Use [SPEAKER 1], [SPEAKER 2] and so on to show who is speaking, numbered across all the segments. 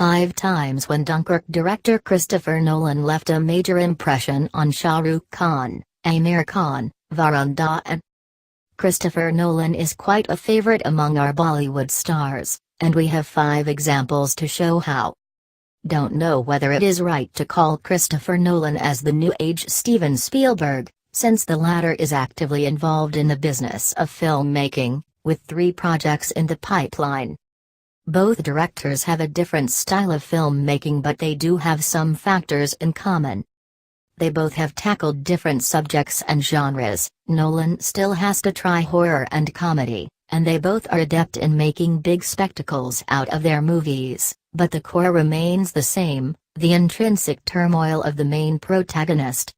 [SPEAKER 1] 5 times when Dunkirk director Christopher Nolan left a major impression on Shah Rukh Khan, Aamir Khan, Varun Dhawan. Christopher Nolan is quite a favorite among our Bollywood stars, and we have 5 examples to show how. Don't know whether it is right to call Christopher Nolan as the new age Steven Spielberg, since the latter is actively involved in the business of filmmaking, with 3 projects in the pipeline. Both directors have a different style of filmmaking, but they do have some factors in common. They both have tackled different subjects and genres. Nolan still has to try horror and comedy, and they both are adept in making big spectacles out of their movies, but the core remains the same, the intrinsic turmoil of the main protagonist.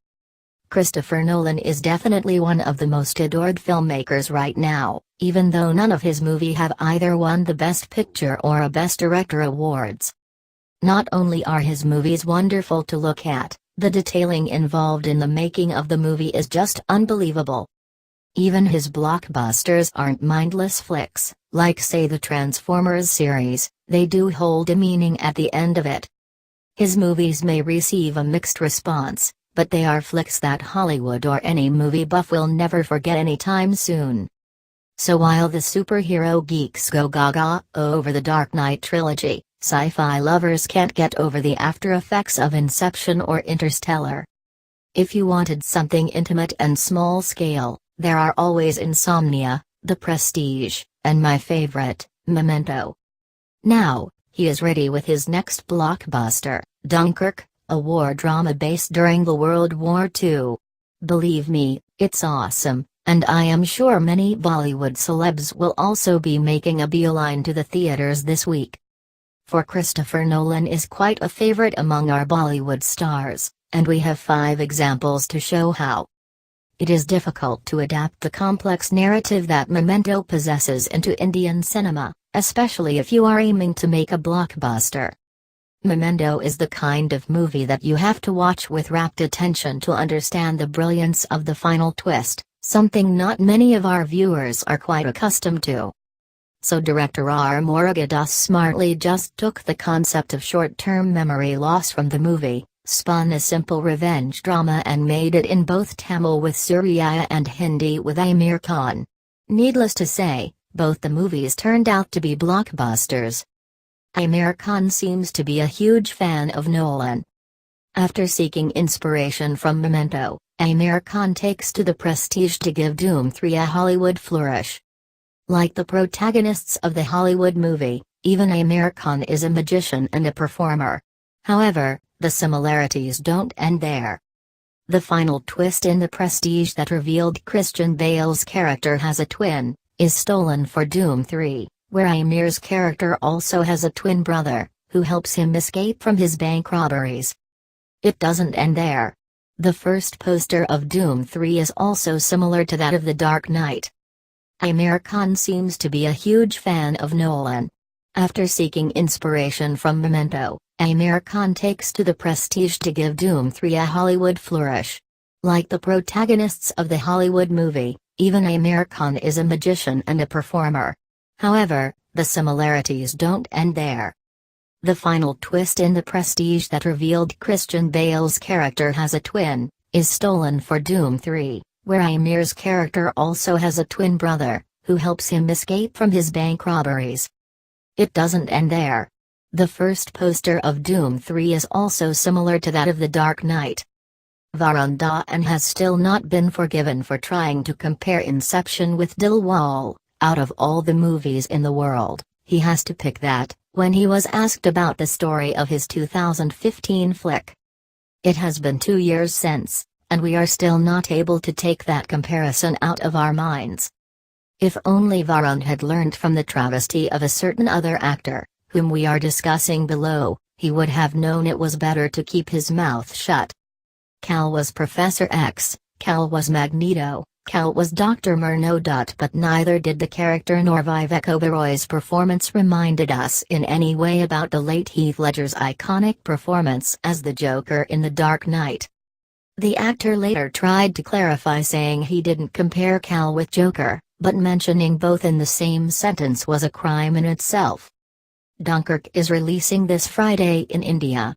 [SPEAKER 1] Christopher Nolan is definitely one of the most adored filmmakers right now, even though none of his movies have either won the Best Picture or a Best Director awards. Not only are his movies wonderful to look at, the detailing involved in the making of the movie is just unbelievable. Even his blockbusters aren't mindless flicks, like say the Transformers series, they do hold a meaning at the end of it. His movies may receive a mixed response, but they are flicks that Hollywood or any movie buff will never forget anytime soon. So while the superhero geeks go gaga over the Dark Knight trilogy, sci-fi lovers can't get over the after effects of Inception or Interstellar. If you wanted something intimate and small scale, there are always Insomnia, The Prestige, and my favorite, Memento. Now, he is ready with his next blockbuster, Dunkirk, a war drama based during the World War II. Believe me, it's awesome, and I am sure many Bollywood celebs will also be making a beeline to the theaters this week. For Christopher Nolan is quite a favorite among our Bollywood stars, and we have 5 examples to show how. It is difficult to adapt the complex narrative that Memento possesses into Indian cinema, especially if you are aiming to make a blockbuster. Memento is the kind of movie that you have to watch with rapt attention to understand the brilliance of the final twist, something not many of our viewers are quite accustomed to. So director R. Murugadoss smartly just took the concept of short-term memory loss from the movie, spun a simple revenge drama and made it in both Tamil with Surya and Hindi with Aamir Khan. Needless to say, both the movies turned out to be blockbusters. Aamir Khan seems to be a huge fan of Nolan. After seeking inspiration from Memento, Aamir Khan takes to The Prestige to give Doom 3 a Hollywood flourish. Like the protagonists of the Hollywood movie, even Aamir Khan is a magician and a performer. However, the similarities don't end there. The final twist in The Prestige that revealed Christian Bale's character has a twin, is stolen for Doom 3. Where Aamir's character also has a twin brother, who helps him escape from his bank robberies. It doesn't end there. The first poster of Doom 3 is also similar to that of The Dark Knight. Aamir Khan seems to be a huge fan of Nolan. After seeking inspiration from Memento, Aamir Khan takes to The Prestige to give Doom 3 a Hollywood flourish. Like the protagonists of the Hollywood movie, even Aamir Khan is a magician and a performer. However, the similarities don't end there. The final twist in The Prestige that revealed Christian Bale's character has a twin, is stolen for Doom 3, where Aamir's character also has a twin brother, who helps him escape from his bank robberies. It doesn't end there. The first poster of Doom 3 is also similar to that of The Dark Knight. Varun Dhawan has still not been forgiven for trying to compare Inception with Dilwale. Out of all the movies in the world, he has to pick that, when he was asked about the story of his 2015 flick. It has been 2 years since, and we are still not able to take that comparison out of our minds. If only Varun had learned from the travesty of a certain other actor, whom we are discussing below, he would have known it was better to keep his mouth shut. Cal was Professor X, Cal was Magneto. Cal was Dr. Murno. But neither did the character nor Vivek Oberoi's performance reminded us in any way about the late Heath Ledger's iconic performance as the Joker in The Dark Knight. The actor later tried to clarify, saying he didn't compare Cal with Joker, but mentioning both in the same sentence was a crime in itself. Dunkirk is releasing this Friday in India.